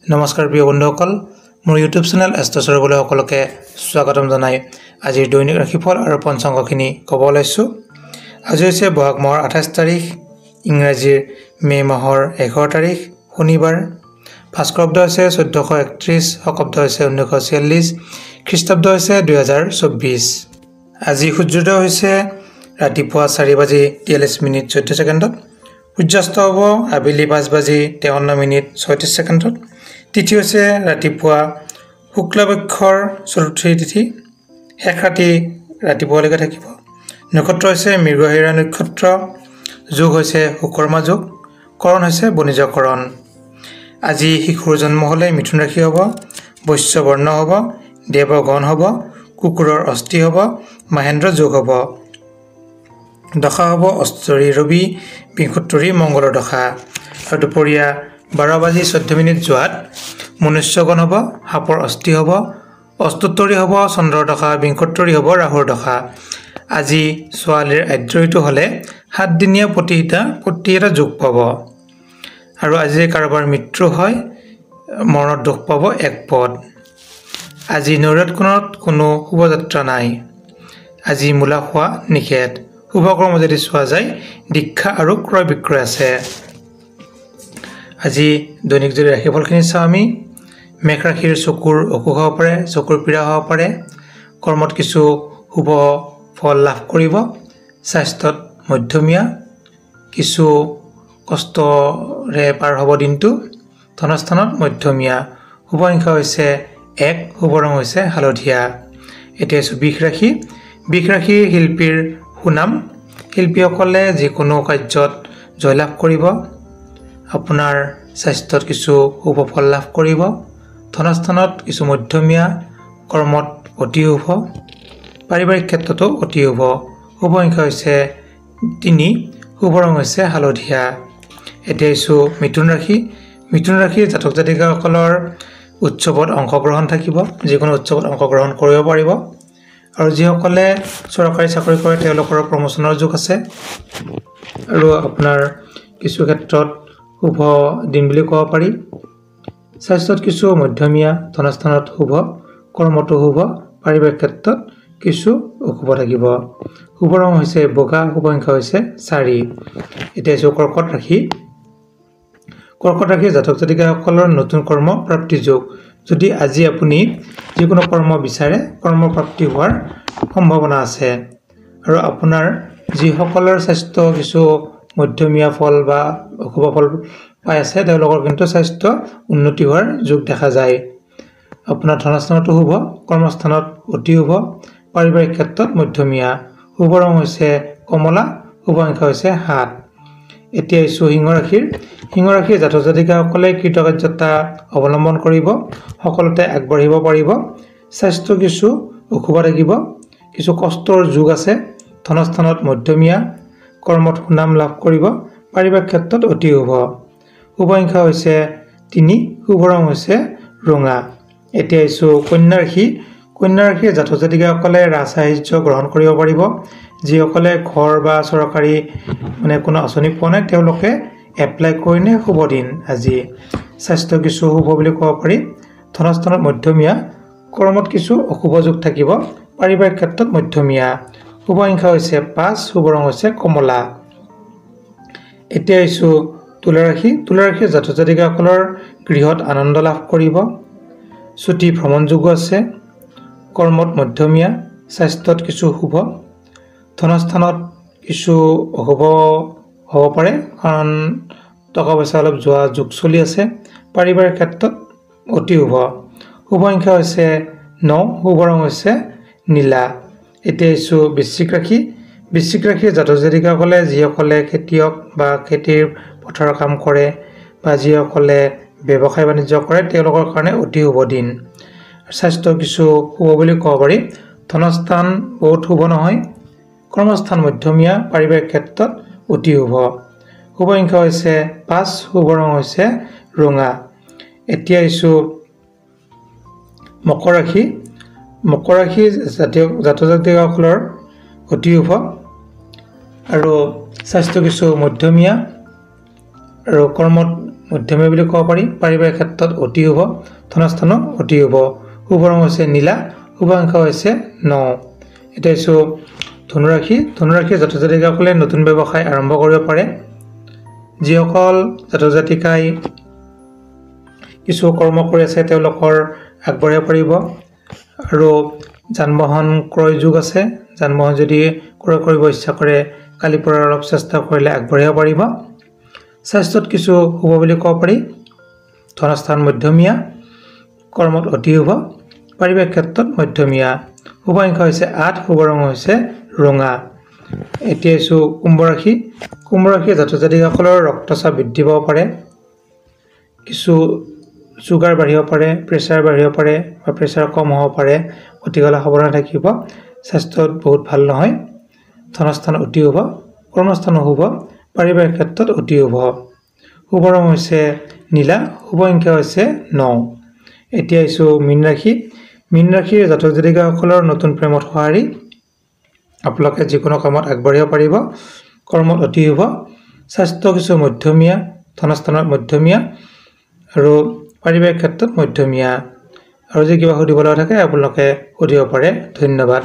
নমস্কাৰ প্ৰিয় বন্ধুসকল মোৰ ইউটিউব চেনেল এষ্ট্ৰছৰবলৈ সকলোকে স্বাগতম জনাই আজিৰ দৈনিক ৰাশিফল আৰু পঞ্চাংগখিনি ক'ব ওলাইছো আজি হৈছে বহাগ মাহৰ 28 তাৰিখ ইংৰাজীৰ মে মাহৰ 11 তাৰিখ শনিবাৰ ভাস্কৰব্দ হৈছে 1431 শকব্দ হৈছে 1946 খ্ৰীষ্টাব্দ হৈছে 2024 আজি সূৰ্যোদয় হৈছে ৰাতিপুৱা 4:43 14 সূৰ্যাস্ত হ'ব আবেলি 5:53 তিথি হৈছে ৰাতিপুৱা শুক্লপক্ষৰ চতুৰ্থী তিথি শেষ ৰাতি ৰাতিপুৱালৈকে থাকিব নক্ষত্ৰ হৈছে মৃগশিৰা নক্ষত্ৰ যোগ হৈছে শুকৰ্মা যোগ কৰণ হৈছে বণিজকৰণ আজি শিশুৰ জন্ম হ'লে মিথুন ৰাশি হ'ব বৈশ্য বৰ্ণ হ'ব দেৱগণ হ'ব কুকুৰৰ অস্থি হ'ব মহেন্দ্ৰ যোগ হ'ব দশা হ'ব অষ্টৰী ৰবি বিংশোত্তৰী মংগলৰ দশা আৰু দুপৰীয়া 12:14 যোৱাত মনুষ্যগণ হ'ব সাপৰ অস্থি হ'ব অস্তোত্তৰী হ'ব চন্দ্ৰৰ দশা বিংশোত্তৰী হ'ব ৰাহুৰ দশা আজি ছোৱালীৰ আদ্ৰইটো হ'লে 7 দিনীয়া প্ৰতি এটা যোগ পাব আৰু আজি কাৰোবাৰ মৃত্যু হয় মৰণত দুখ পাব এক পদ আজি নৈৰাত কোনো শুভযাত্ৰা নাই আজি মূলা খোৱা নিষেধ শুভকৰ্ম যদি চোৱা যায় দীক্ষা আৰু ক্ৰয় বিক্ৰয় আছে আজি দৈনিক যদি ৰাশিফলখিনি চাওঁ আমি মেঘ ৰাশিৰ চকুৰ অসুখ হ'ব পাৰে চকুৰ পীড়া হ'ব পাৰে কৰ্মত কিছু শুভ ফল লাভ কৰিব স্বাস্থ্যত মধ্যমীয়া কিছু কষ্টৰে পাৰ হ'ব দিনটো ধনস্থানত মধ্যমীয়া শুভ সংখ্যা হৈছে 1 শুভ ৰং হৈছে হালধীয়া এতিয়া বিষ ৰাশি শিল্পীৰ সুনাম শিল্পীসকলে যিকোনো কাৰ্যত জয়লাভ কৰিব আপোনাৰ স্বাস্থ্যত কিছু শুভ ফল লাভ কৰিব ধনস্থানত কিছু মধ্যমীয়া কৰ্মত অতি শুভ পাৰিবাৰিক ক্ষেত্ৰতো অতি শুভ শুভ সংখ্যা হৈছে 3 শুভ ৰং হৈছে হালধীয়া এতিয়া মিথুন ৰাশিৰ জাতক জাতিকাসকলৰ উৎসৱত অংশগ্ৰহণ থাকিব যিকোনো উৎসৱত অংশগ্ৰহণ কৰিব পাৰিব আৰু যিসকলে চৰকাৰী চাকৰি কৰে তেওঁলোকৰ প্ৰমোচনৰ যোগ আছে আৰু আপোনাৰ কিছু ক্ষেত্ৰত শুভ দিন বুলি ক'ব পাৰি স্বাস্থ্যত কিছু মধ্যমীয়া ধনস্থানত শুভ কৰ্মতো শুভ পাৰিবাৰিক ক্ষেত্ৰত কিছু অশুভ থাকিব শুভ ৰং হৈছে বগা শুভ সংখ্যা হৈছে 4 এতিয়া হৈছে কৰ্কট ৰাশি জাতক জাতিকাসকলৰ নতুন কৰ্ম প্ৰাপ্তি যোগ যদি আজি আপুনি যিকোনো কৰ্ম বিচাৰে কৰ্ম প্ৰাপ্তি হোৱাৰ সম্ভাৱনা আছে আৰু আপোনাৰ যিসকলৰ স্বাস্থ্য কিছু মধ্যমীয়া ফল বা অশুভ ফল পাই আছে তেওঁলোকৰ কিন্তু স্বাস্থ্য উন্নতি হোৱাৰ যোগ দেখা যায় আপোনাৰ ধনস্থানতো শুভ কৰ্মস্থানত অতি শুভ পাৰিবাৰিক ক্ষেত্ৰত মধ্যমীয়া শুভ ৰং হৈছে কমলা শুভ সংখ্যা হৈছে 7 এতিয়া সিংহ ৰাশিৰ জাতক জাতিকাসকলে কৃতকাৰ্যতা অৱলম্বন কৰিব সকলোতে আগবাঢ়িব পাৰিব স্বাস্থ্য কিছু অশুভ থাকিব কিছু কষ্টৰ যোগ আছে ধনস্থানত মধ্যমীয়া কৰ্মত সুনাম লাভ কৰিব পাৰিবাৰিক ক্ষেত্ৰত অতি শুভ শুভ সংখ্যা হৈছে 3 শুভ ৰং হৈছে ৰঙা এতিয়া কন্যা ৰাশিৰ জাতক জাতিকাসকলে ৰাজসাহায্য গ্ৰহণ কৰিব পাৰিব যিসকলে ঘৰ বা চৰকাৰী কোনো আঁচনি পোৱা নাই তেওঁলোকে এপ্লাই কৰিলে শুভ দিন আজি স্বাস্থ্য কিছু শুভ বুলি ক'ব পাৰি ধনস্থানত মধ্যমীয়া কৰ্মত কিছু অশুভ যোগ থাকিব পাৰিবাৰিক ক্ষেত্ৰত মধ্যমীয়া শুভ সংখ্যা হৈছে 5 শুভ ৰং হৈছে কমলা এতিয়া তুলা ৰাশিৰ জাতক জাতিকাসকলৰ গৃহত আনন্দ লাভ কৰিব ছুটি ভ্ৰমণ যোগ আছে কৰ্মত মধ্যমীয়া স্বাস্থ্যত কিছু শুভ ধনস্থানত কিছু অশুভ হ'ব পাৰে কাৰণ টকা পইচা অলপ যোৱা যোগ চলি আছে পাৰিবাৰিক ক্ষেত্ৰত অতি শুভ শুভ সংখ্যা হৈছে 9 শুভ ৰং হৈছে নীলা এতিয়া বৃশ্চিক ৰাশিৰ জাতক জাতিকাসকলে যিসকলে খেতিয়ক বা খেতিৰ পথাৰৰ কাম কৰে বা যিসকলে ব্যৱসায় বাণিজ্য কৰে তেওঁলোকৰ কাৰণে অতি শুভ দিন স্বাস্থ্য কিছু শুভ বুলি ক'ব পাৰি ধনস্থান বহুত শুভ নহয় কৰ্মস্থান মধ্যমীয়া পাৰিবাৰিক ক্ষেত্ৰত অতি শুভ শুভ সংখ্যা হৈছে 5 শুভ ৰং হৈছে ৰঙা এতিয়া মকৰ ৰাশি জাতক জাতিকাসকলৰ অতি শুভ আৰু স্বাস্থ্য কিছু মধ্যমীয়া আৰু কৰ্মত মধ্যমীয়া বুলি ক'ব পাৰি। পাৰিবাৰিক ক্ষেত্ৰত অতি শুভ, ধনস্থানো অতি শুভ। শুভ ৰং হৈছে নীলা, শুভ সংখ্যা হৈছে 9। এতিয়া আহিছোঁ ধনুৰাশি। ধনুৰাশিৰ জাতক জাতিকাসকলে নতুন ব্যৱসায় আৰম্ভ কৰিব পাৰে। যিসকল জাতক জাতিকাই কিছু কৰ্ম কৰি আছে তেওঁলোকৰ আগবাঢ়িব পাৰিব। আৰু যান বাহন ক্ৰয় যোগ আছে। যান বাহন যদি ক্ৰয় কৰিব ইচ্ছা কৰে কালিৰ পৰা অলপ চেষ্টা কৰিলে আগবাঢ়িব পাৰিব। স্বাস্থ্যত কিছু শুভ বুলি ক'ব পাৰি। ধনস্থান মধ্যমীয়া, কৰ্মত অতি শুভ, পাৰিবাৰিক ক্ষেত্ৰত মধ্যমীয়া। শুভ সংখ্যা হৈছে 8, শুভ ৰং হৈছে ৰঙা। এতিয়া আহিছোঁ কুম্ভ ৰাশি। কুম্ভ ৰাশিৰ জাতক জাতিকাসকলৰ ৰক্তচাপ বৃদ্ধি পাব পাৰে। কিছু চুগাৰ বাঢ়িব পাৰে, প্ৰেছাৰ বাঢ়িব পাৰে বা প্ৰেছাৰ কম হ'ব পাৰে। গতিকে সাৱধানে থাকিব। স্বাস্থ্যত বহুত ভাল নহয়। ধনস্থান অতি শুভ, কৰ্মস্থানো শুভ, পাৰিবাৰিক ক্ষেত্ৰত অতি শুভ। শুভ ৰং হৈছে নীলা, শুভ সংখ্যা হৈছে 9। এতিয়া আহিছোঁ মীন ৰাশি। মীন ৰাশিৰ জাতক জাতিকাসকলৰ নতুন প্ৰেমত সঁহাৰি। আপোনালোকে যিকোনো কামত আগবাঢ়িব পাৰিব। কৰ্মত অতি শুভ, স্বাস্থ্য কিছু মধ্যমীয়া, ধনস্থানত মধ্যমীয়া আৰু পাৰিবাৰিক ক্ষেত্ৰত মধ্যমীয়া। আৰু যদি কিবা সুধিব লগা থাকে আপোনালোকে সুধিব পাৰে। ধন্যবাদ।